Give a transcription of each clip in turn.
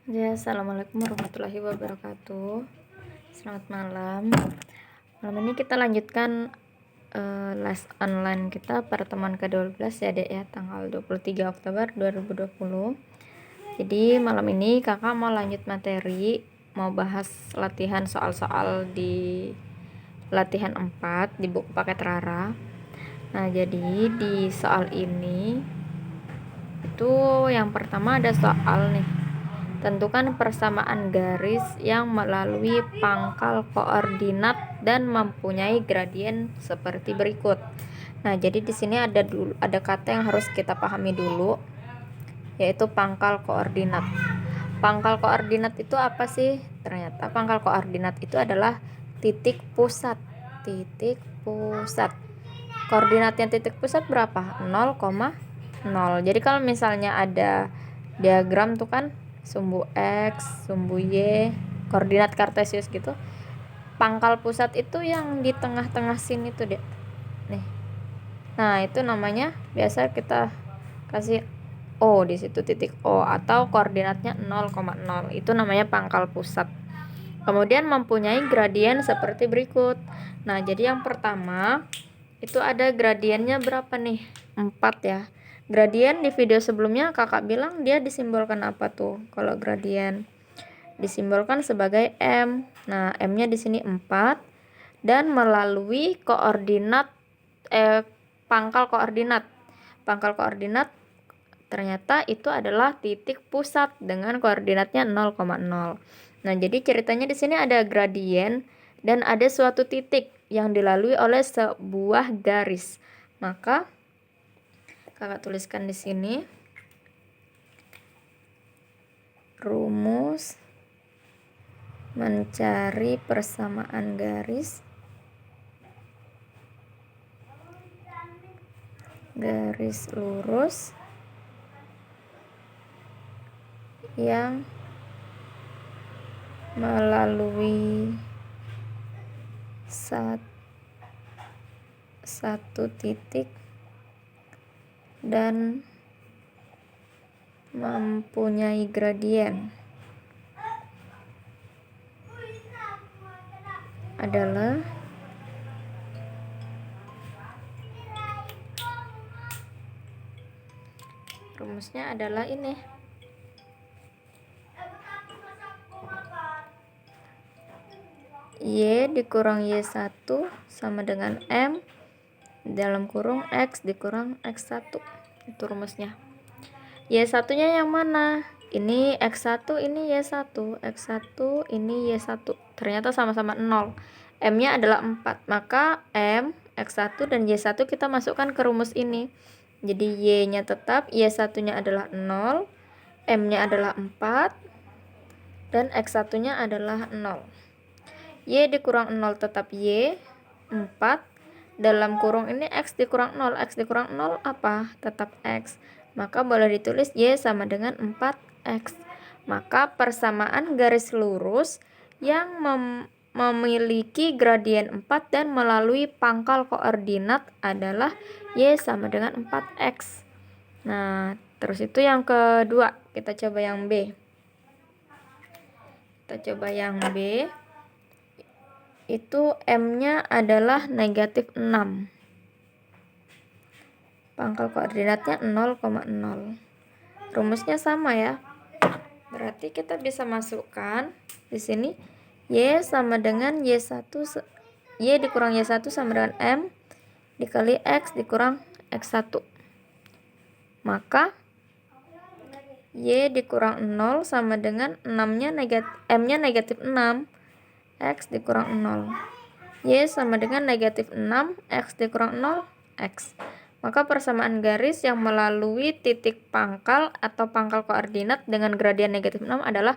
Ya, assalamualaikum warahmatullahi wabarakatuh. Selamat malam. Malam ini kita lanjutkan les online kita pertemuan ke-12 ya Dek ya, tanggal 23 Oktober 2020. Jadi malam ini kakak mau lanjut materi, mau bahas latihan soal-soal di latihan 4 di buku paket Rara. Nah, jadi di soal ini itu yang pertama ada soal nih. Tentukan persamaan garis yang melalui pangkal koordinat dan mempunyai gradien seperti berikut. Nah, jadi di sini ada kata yang harus kita pahami dulu, yaitu pangkal koordinat. Pangkal koordinat itu apa sih? Ternyata pangkal koordinat itu adalah titik pusat. Titik pusat. Koordinatnya titik pusat berapa? 0,0. Jadi kalau misalnya ada diagram tuh kan sumbu X, sumbu Y, koordinat kartesius gitu. Pangkal pusat itu yang di tengah-tengah sini tuh, Dek. Nih. Nah, itu namanya biasa kita kasih O di situ, titik O, atau koordinatnya 0,0. Itu namanya pangkal pusat. Kemudian mempunyai gradien seperti berikut. Nah, jadi yang pertama itu ada gradiennya berapa nih? 4 ya. Gradien di video sebelumnya kakak bilang dia disimbolkan apa tuh? Kalau gradien disimbolkan sebagai M. Nah, M-nya di sini 4 dan melalui koordinat pangkal koordinat. Pangkal koordinat ternyata itu adalah titik pusat dengan koordinatnya 0,0. Nah, jadi ceritanya di sini ada gradien dan ada suatu titik yang dilalui oleh sebuah garis. Maka kakak tuliskan di sini rumus mencari persamaan garis lurus yang melalui satu titik dan mempunyai gradien adalah rumusnya adalah ini. Y dikurang Y1 sama dengan M dalam kurung X dikurang X1. Itu rumusnya. Y1 nya yang mana? Ini X1, ini Y1. X1, ini Y1. Ternyata sama-sama 0. M nya adalah 4. Maka M, X1 dan Y1 kita masukkan ke rumus ini. Jadi Y nya tetap, Y1 nya adalah 0, M nya adalah 4 dan X1 nya adalah 0. Y dikurang 0 tetap Y, 4. Dalam kurung ini X dikurang 0. X dikurang 0 apa? Tetap X. Maka boleh ditulis Y sama dengan 4X. Maka persamaan garis lurus yang memiliki gradien 4 dan melalui pangkal koordinat adalah Y sama dengan 4X. Nah, terus itu yang kedua. Kita coba yang B. Itu M-nya adalah negatif 6. Pangkal koordinatnya 0,0. Rumusnya sama ya. Berarti kita bisa masukkan di sini Y sama dengan Y1, Y dikurang Y1 sama dengan M dikali X dikurang X1. Maka Y dikurang 0 sama dengan 6-nya M-nya negatif 6. X dikurang 0. Y sama dengan negatif 6, X dikurang 0, X. Maka persamaan garis yang melalui titik pangkal atau pangkal koordinat dengan gradien negatif 6 adalah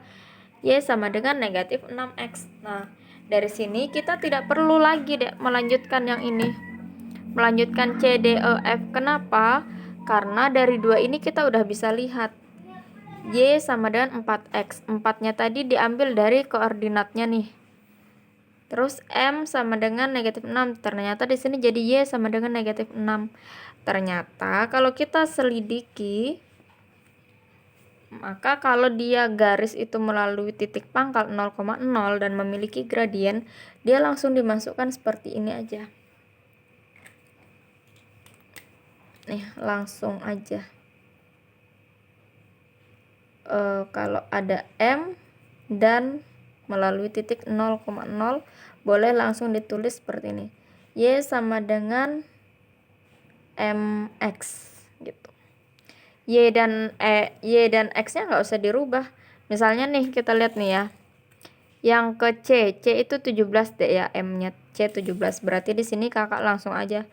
Y sama dengan negatif 6X. Nah, dari sini kita tidak perlu lagi melanjutkan yang ini. Melanjutkan C, D, E, F. Kenapa? Karena dari dua ini kita udah bisa lihat. Y sama dengan 4X. 4-nya tadi diambil dari koordinatnya nih. Terus M sama dengan negatif 6. Ternyata di sini jadi Y sama dengan negatif 6. Ternyata kalau kita selidiki Maka kalau dia garis itu melalui titik pangkal 0,0 dan memiliki gradien, dia langsung dimasukkan seperti ini aja. Nih, langsung aja. Kalau ada M dan melalui titik 0,0, boleh langsung ditulis seperti ini. Y sama dengan MX gitu. Y dan X-nya nggak usah dirubah. Misalnya nih, kita lihat nih ya. Yang ke C itu 17 deh ya, M-nya C 17. Berarti di sini kakak langsung aja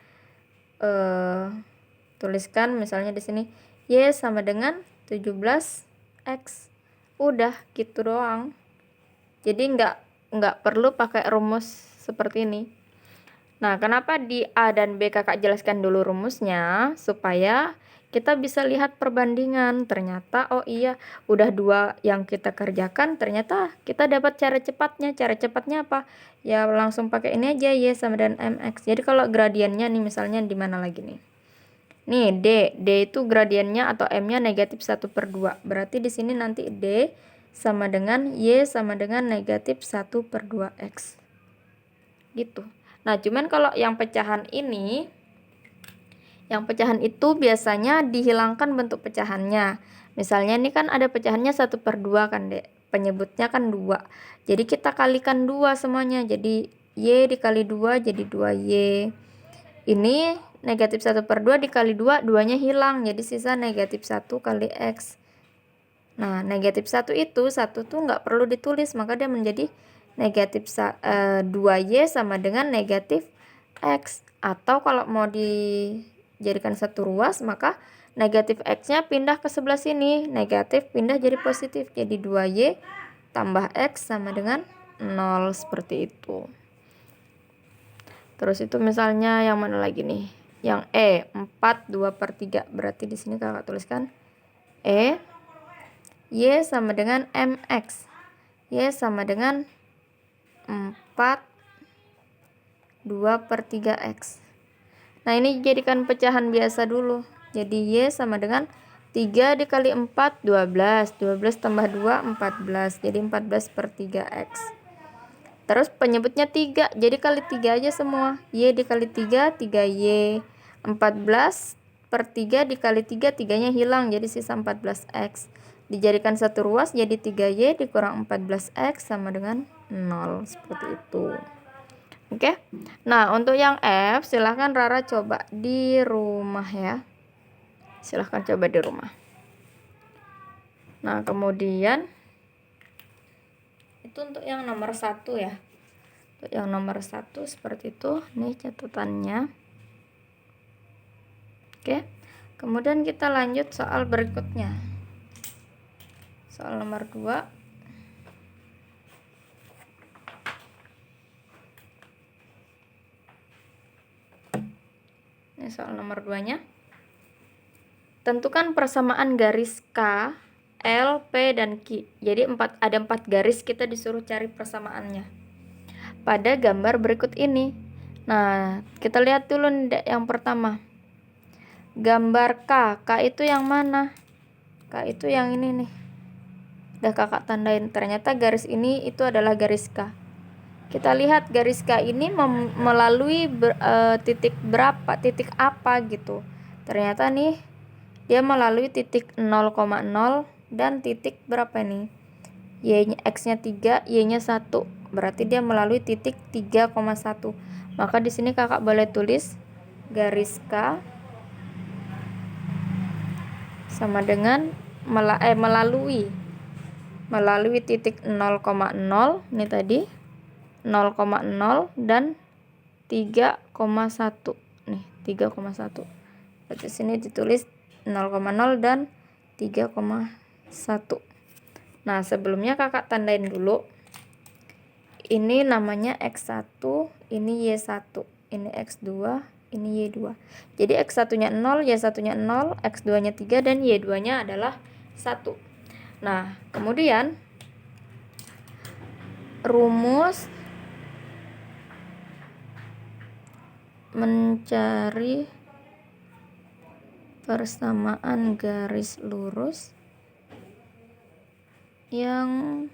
tuliskan misalnya di sini Y sama dengan 17X. Udah gitu doang. Jadi nggak perlu pakai rumus seperti ini. Nah, kenapa di A dan B kakak jelaskan dulu rumusnya, supaya kita bisa lihat perbandingan. Ternyata, oh iya, udah dua yang kita kerjakan, ternyata kita dapat cara cepatnya. Cara cepatnya apa? Ya langsung pakai ini aja, Y sama dengan MX. Jadi kalau gradiennya nih, misalnya di mana lagi nih? Nih, D itu gradiennya atau M-nya negatif 1/2. Berarti di sini nanti D sama dengan Y sama dengan negatif 1/2X. Gitu. Nah, cuman kalau yang pecahan ini, yang pecahan itu biasanya dihilangkan bentuk pecahannya. Misalnya ini kan ada pecahannya 1/2 kan, Dek. Penyebutnya kan 2. Jadi kita kalikan 2 semuanya. Jadi Y dikali 2 jadi 2Y. Ini negatif 1/2 dikali 2, 2-nya hilang. Jadi sisa negatif 1 kali X. Nah, negatif 1 itu, 1 tuh nggak perlu ditulis, maka dia menjadi negatif 2Y sama dengan negatif X. Atau kalau mau dijadikan satu ruas, maka negatif X-nya pindah ke sebelah sini. Negatif pindah jadi positif. Jadi 2Y tambah X sama dengan 0, seperti itu. Terus itu misalnya yang mana lagi nih? Yang E, 4 2/3. Berarti di sini kakak tuliskan E, Y sama dengan MX. Y sama dengan 4 2/3X. Nah, ini jadikan pecahan biasa dulu. Jadi Y sama dengan 3 dikali 4, 12. 12 tambah 2, 14. Jadi 14/3X. Terus penyebutnya 3. Jadi kali 3 aja semua. Y dikali 3, 3Y. 14/3 dikali 3, 3-nya hilang. Jadi sisa 14X. Dijadikan satu ruas jadi 3Y dikurang 14X sama dengan 0. Seperti itu. Oke. Nah, untuk yang F silahkan Rara coba di rumah ya. Silahkan coba di rumah. Nah, kemudian itu untuk yang nomor 1 ya. Untuk yang nomor 1 seperti itu. Nih catatannya. Oke. Kemudian kita lanjut soal berikutnya. Soal nomor 2. Ini soal nomor 2-nya. Tentukan persamaan garis K, L, P, dan Q. Jadi ada 4 garis, kita disuruh cari persamaannya pada gambar berikut ini. Nah, kita lihat dulu nih yang pertama. Gambar K. K itu yang mana? K itu yang ini nih. Udah kakak tandain. Ternyata garis ini itu adalah garis K. Kita lihat garis K ini melalui titik berapa, titik apa gitu. Ternyata nih dia melalui titik 0,0 dan titik berapa nih? X-nya 3, Y-nya 1. Berarti dia melalui titik 3,1. Maka di sini kakak boleh tulis garis K sama dengan melalui titik 0,0 ini tadi 0,0 dan 3,1 nih 3,1. Berarti sini ditulis 0,0 dan 3,1. Nah, sebelumnya kakak tandain dulu. Ini namanya X1, ini Y1, ini X2, ini Y2. Jadi X1-nya 0, Y1-nya 0, X2-nya 3 dan Y2-nya adalah 1. Nah, kemudian rumus mencari persamaan garis lurus yang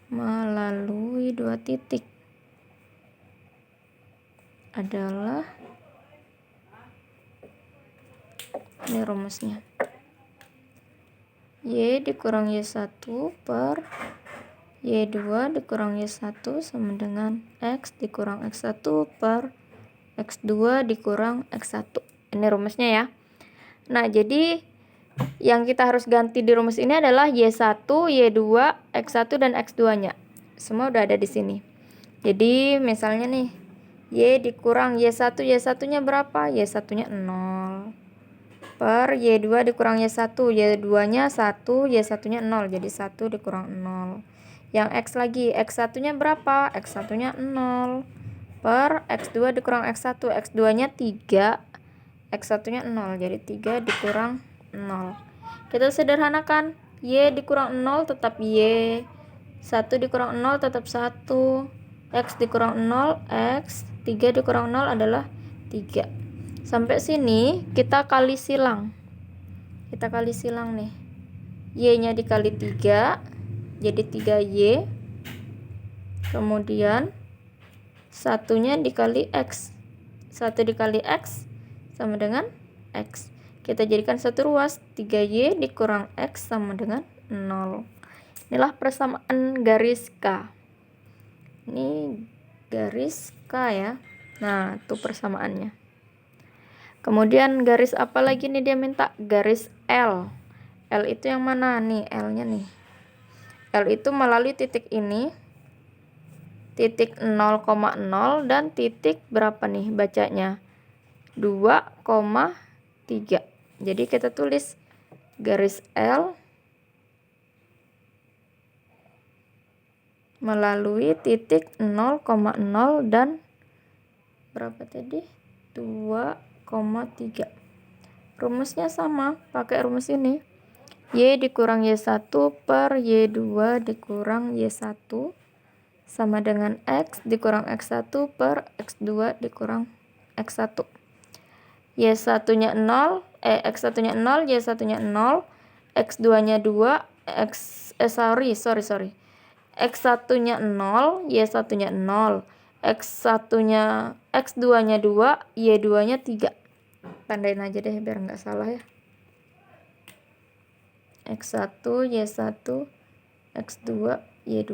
melalui 2 titik adalah, ini rumusnya, Y dikurang Y1 per Y2 dikurang Y1 sama dengan X dikurang X1 per X2 dikurang X1. Ini rumusnya ya. Nah, jadi yang kita harus ganti di rumus ini adalah Y1, Y2, X1 dan X2-nya. Semua udah ada di sini. Jadi misalnya nih, Y dikurang Y1, Y1-nya berapa? Y1-nya 0. Per Y2 dikurang Y1, Y2-nya 1, Y1-nya 0. Jadi 1 dikurang 0. Yang X lagi, X1-nya berapa? X1-nya 0. Per X2 dikurang X1, X2-nya 3, X1-nya 0. Jadi 3 dikurang 0. Kita sederhanakan, Y dikurang 0 tetap Y, 1 dikurang 0 tetap 1, X dikurang 0, X, 3 dikurang 0 adalah 3. Sampai sini kita kali silang. Kita kali silang nih. Y-nya dikali 3, jadi 3Y. Kemudian 1-nya dikali X. 1 dikali X sama dengan X. Kita jadikan satu ruas, 3Y dikurang X sama dengan 0. Inilah persamaan garis K. Ini garis K ya. Nah, itu persamaannya. Kemudian garis apa lagi nih dia minta? Garis L. L itu yang mana? Nih, L-nya nih. L itu melalui titik ini. Titik 0,0 dan titik berapa nih bacanya? 2,3. Jadi kita tulis garis L melalui titik 0,0 dan berapa tadi? 2,3. Rumusnya sama, pakai rumus ini. Y dikurang Y1 per Y2 dikurang Y1 sama dengan X dikurang X1 per X2 dikurang X1. Y1-nya 0, X1-nya 0, Y1-nya 0, X2-nya 2, sorry. X1-nya 0, Y1-nya 0, X2-nya 2, Y2-nya 3. Tandain aja deh biar nggak salah ya. X1, Y1, X2, Y2.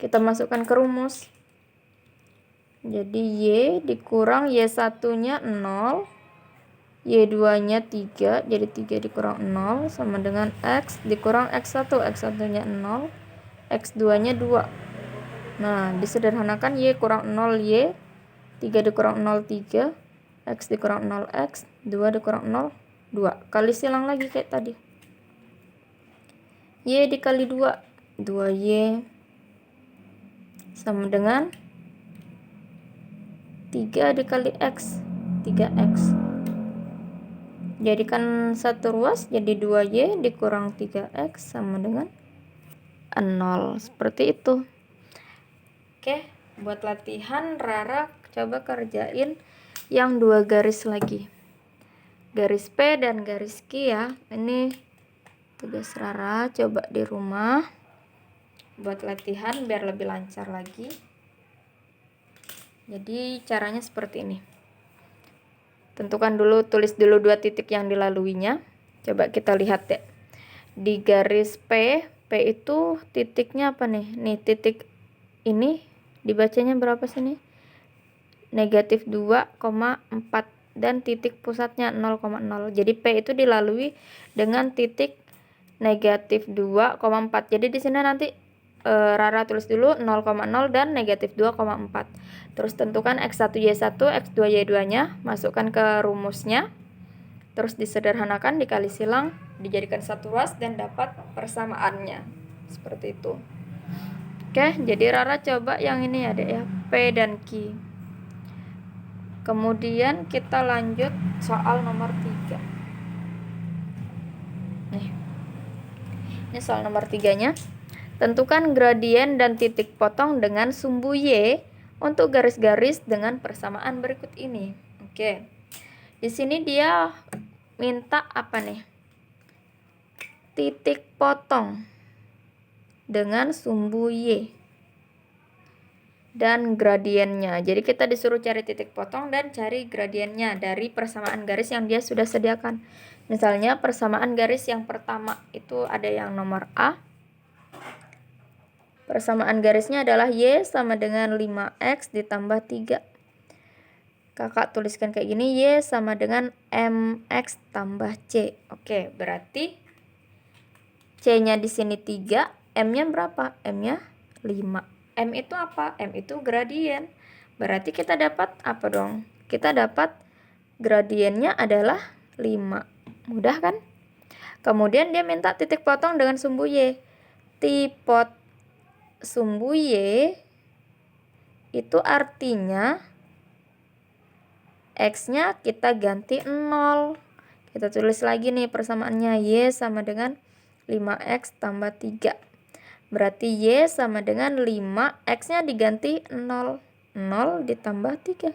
Kita masukkan ke rumus. Jadi Y dikurang Y1-nya 0, Y2-nya 3, jadi 3 dikurang 0 sama dengan X dikurang X1, X1-nya 0, X2-nya 2. Nah, disederhanakan Y kurang 0 Y, 3 dikurang 0 3, X dikurang 0 X, 2 dikurang 0 2. Kali silang lagi kayak tadi. Y dikali 2, 2Y sama dengan 3 dikali X, 3X. Jadikan satu ruas, jadi 2Y dikurang 3X sama dengan 0. Seperti itu. Oke, buat latihan Rara coba kerjain yang 2 garis lagi. Garis P dan garis Q ya. Ini tugas Rara, coba di rumah. Buat latihan biar lebih lancar lagi. Jadi caranya seperti ini. Tentukan dulu, tulis dulu 2 titik yang dilaluinya. Coba kita lihat ya. Di garis P itu titiknya apa nih? Nih titik ini dibacanya berapa sih nih? Negatif 2,4 dan titik pusatnya 0,0. Jadi P itu dilalui dengan titik negatif 2,4. Jadi di sini nanti Rara tulis dulu 0,0 dan negatif 2,4. Terus tentukan X1 Y1, X2 Y2-nya, masukkan ke rumusnya. Terus disederhanakan, dikali silang, dijadikan satu ruas dan dapat persamaannya. Seperti itu. Oke, jadi Rara coba yang ini ya, Dek ya, P dan Q. Kemudian kita lanjut soal nomor 3. Nih. Ini soal nomor 3-nya. Tentukan gradien dan titik potong dengan sumbu Y untuk garis-garis dengan persamaan berikut ini. Oke. Di sini dia minta apa nih? titik potong dengan sumbu Y dan gradiennya. Jadi kita disuruh cari titik potong dan cari gradiennya dari persamaan garis yang dia sudah sediakan. Misalnya persamaan garis yang pertama itu ada yang nomor A. Persamaan garisnya adalah Y sama dengan 5X ditambah 3. Kakak tuliskan kayak gini, Y sama dengan MX tambah C. Oke, berarti C-nya di sini 3, M-nya berapa? M-nya 5. M itu apa? M itu gradien. Berarti kita dapat apa dong? Kita dapat gradiennya adalah 5. Mudah kan? Kemudian dia minta titik potong dengan sumbu Y. Tipot sumbu Y itu artinya X-nya kita ganti 0. Kita tulis lagi nih persamaannya. Y sama dengan 5X tambah 3. Berarti Y sama dengan 5, X-nya diganti 0. 0 ditambah 3.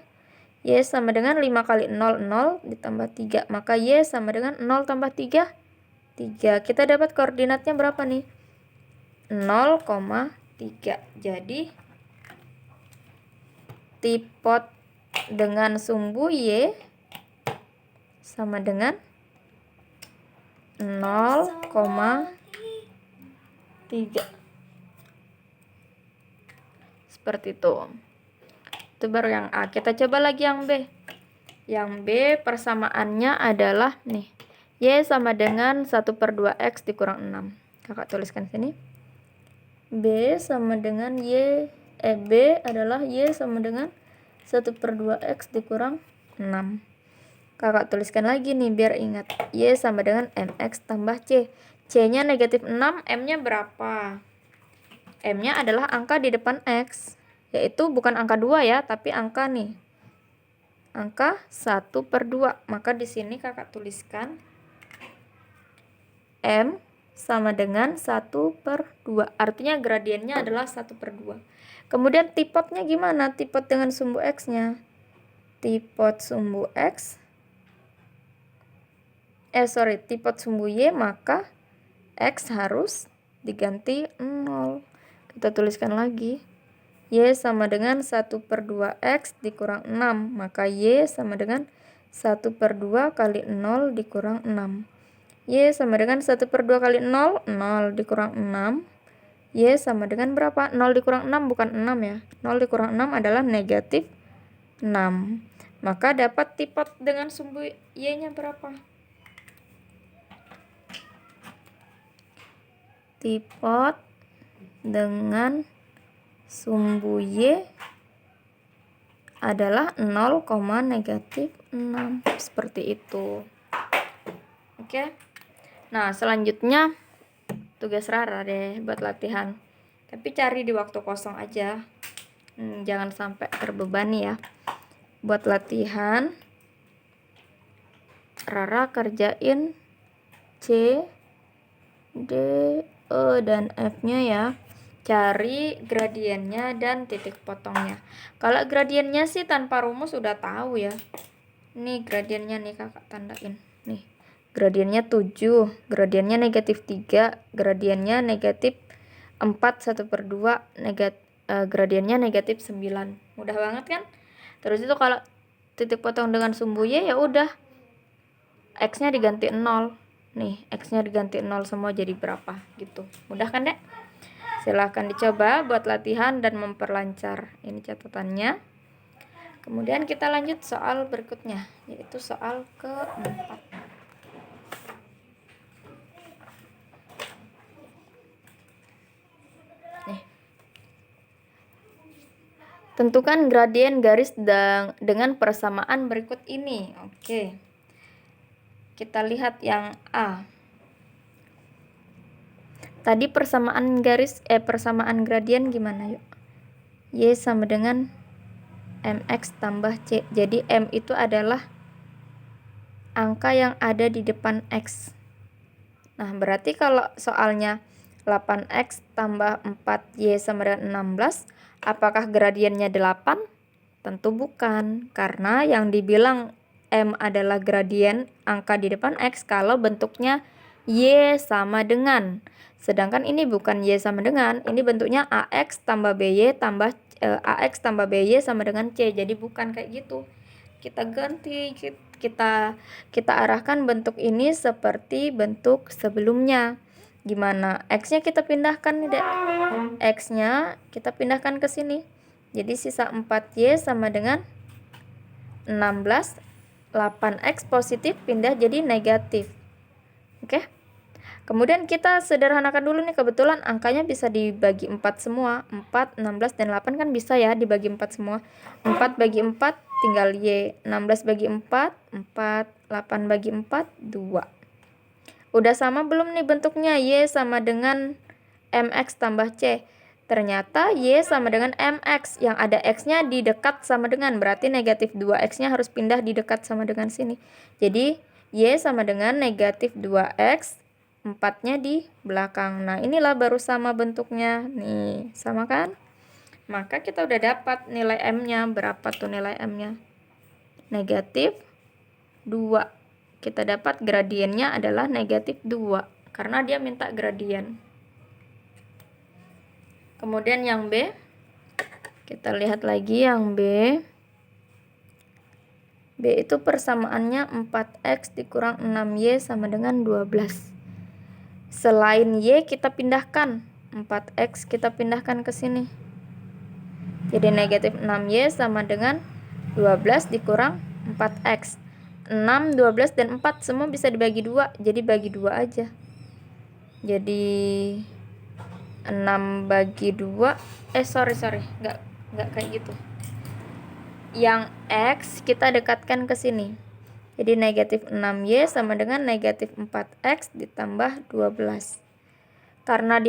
Y sama dengan 5 kali 0, 0 ditambah 3. Maka Y sama dengan 0 tambah 3, 3. Kita dapat koordinatnya berapa nih? 0,3. Jadi tipot dengan sumbu Y sama dengan 0,3. Seperti itu. Itu baru yang A. Kita coba lagi yang B. Yang B persamaannya adalah nih. Y sama dengan 1/2X dikurang 6. Kakak tuliskan sini. B sama dengan B adalah Y sama dengan 1/2X dikurang 6. Kakak tuliskan lagi nih biar ingat. Y sama dengan MX tambah C. C-nya negatif 6, M-nya berapa? M-nya adalah angka di depan X. Yaitu bukan angka 2 ya, tapi angka nih. Angka 1/2. Maka di sini kakak tuliskan M sama dengan 1/2. Artinya gradiennya adalah 1/2. Kemudian tipotnya gimana? Tipot dengan sumbu X-nya. Tipot sumbu X. Tipot sumbu Y, maka X harus diganti 0. Kita tuliskan lagi. Y sama dengan 1/2X dikurang 6. Maka Y sama dengan 1/2 kali 0 dikurang 6. Y sama dengan 1/2 kali 0, 0 dikurang 6. Y sama dengan berapa? 0 dikurang 6 bukan 6 ya. 0 dikurang 6 adalah negatif 6. Maka dapat tipot dengan sumbu Y-nya berapa? Tipot dengan sumbu Y adalah 0,-6. Seperti itu. Oke. Nah, selanjutnya tugas Rara deh buat latihan. Tapi cari di waktu kosong aja. Jangan sampai terbebani ya. Buat latihan Rara kerjain C, D, E, dan F-nya ya. Cari gradiennya dan titik potongnya. Kalau gradiennya sih tanpa rumus udah tahu ya. Nih gradiennya nih kakak tandain. Nih. Gradiennya 7, gradiennya negatif 3, gradiennya negatif 4 1/2, gradiennya negatif 9. Mudah banget kan? Terus itu kalau titik potong dengan sumbu Y ya udah. X-nya diganti 0. Nih, X-nya diganti 0 semua jadi berapa gitu. Mudah kan, Dek? Silahkan dicoba buat latihan dan memperlancar. Ini catatannya. Kemudian kita lanjut soal berikutnya, yaitu soal keempat. Nih. Tentukan gradien garis dengan persamaan berikut ini. Oke. Kita lihat yang A. Tadi persamaan gradien gimana yuk? Y sama dengan MX tambah C. Jadi M itu adalah angka yang ada di depan X. Nah, berarti kalau soalnya 8X tambah 4Y sama dengan 16, apakah gradiennya 8? Tentu bukan, karena yang dibilang M adalah gradien angka di depan X kalau bentuknya Y sama dengan. Sedangkan ini bukan Y sama dengan, ini bentuknya AX tambah BY tambah AX tambah BY sama dengan C. Jadi bukan kayak gitu. Kita ganti, kita arahkan bentuk ini seperti bentuk sebelumnya. Gimana? X-nya kita pindahkan nih, Dek. X-nya kita pindahkan ke sini. Jadi sisa 4Y sama dengan 16. 8X positif pindah jadi negatif. Oke? Kemudian kita sederhanakan dulu nih, kebetulan angkanya bisa dibagi 4 semua. 4, 16, dan 8 kan bisa ya dibagi 4 semua. 4 bagi 4 tinggal Y. 16 bagi 4, 4. 8 bagi 4, 2. Udah sama belum nih bentuknya? Y sama dengan MX tambah C. Ternyata Y sama dengan MX. Yang ada X-nya di dekat sama dengan. Berarti negatif 2X-nya harus pindah di dekat sama dengan sini. Jadi Y sama dengan negatif 2X. 4-nya di belakang. Nah, inilah baru sama bentuknya. Nih, sama kan? Maka kita udah dapat nilai M-nya. Berapa tuh nilai M-nya? Negatif 2. Kita dapat gradiennya adalah negatif 2. Karena dia minta gradien. Kemudian yang B. Kita lihat lagi yang B. B itu persamaannya 4X dikurang 6Y sama dengan 12. Selain Y kita pindahkan, 4X kita pindahkan ke sini. Jadi negatif 6Y sama dengan 12 dikurang 4X. 6, 12, dan 4 semua bisa dibagi 2. Jadi bagi 2 aja. Jadi 6 bagi 2. Sorry. Nggak kayak gitu. Yang X kita dekatkan ke sini. Jadi negatif 6Y sama dengan negatif 4X ditambah 12. Karena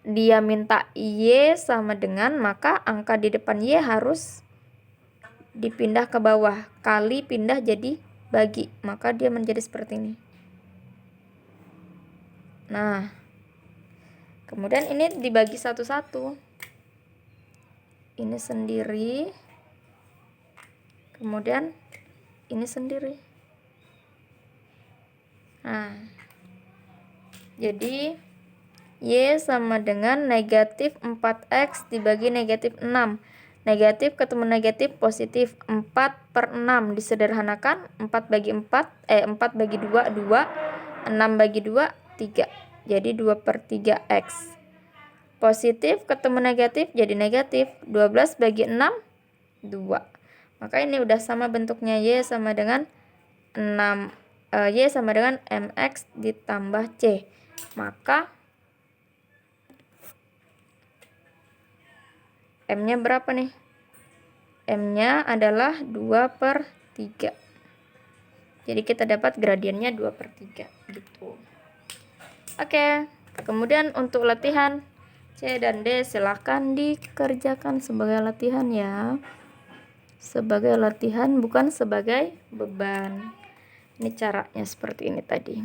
dia minta Y sama dengan, maka angka di depan Y harus dipindah ke bawah. Kali pindah jadi bagi. Maka dia menjadi seperti ini. Nah, kemudian ini dibagi satu-satu. Ini sendiri. Kemudian ini sendiri. Nah, jadi Y sama dengan negatif 4X dibagi negatif 6. Negatif ketemu negatif positif. 4/6 disederhanakan. 4 bagi 4, 4 bagi 2, 2. 6 bagi 2, 3. Jadi 2/3X. Positif ketemu negatif jadi negatif. 12 bagi 6, 2. Maka ini udah sama bentuknya. Y sama dengan 6. Y sama dengan MX ditambah C. Maka M-nya berapa nih? M-nya adalah 2/3. Jadi kita dapat gradiennya 2/3 gitu. Oke. Kemudian untuk latihan C dan D silahkan dikerjakan sebagai latihan ya. Sebagai latihan, bukan sebagai beban. Ini caranya seperti ini tadi.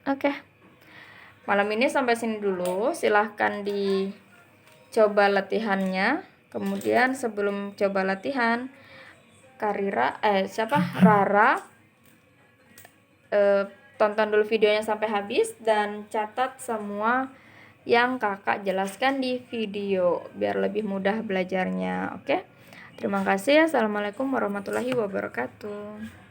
Oke. Malam ini sampai sini dulu. Silahkan dicoba latihannya. Kemudian sebelum coba latihan, Rara tonton dulu videonya sampai habis dan catat semua yang kakak jelaskan di video biar lebih mudah belajarnya. Oke. Terima kasih. Assalamualaikum warahmatullahi wabarakatuh.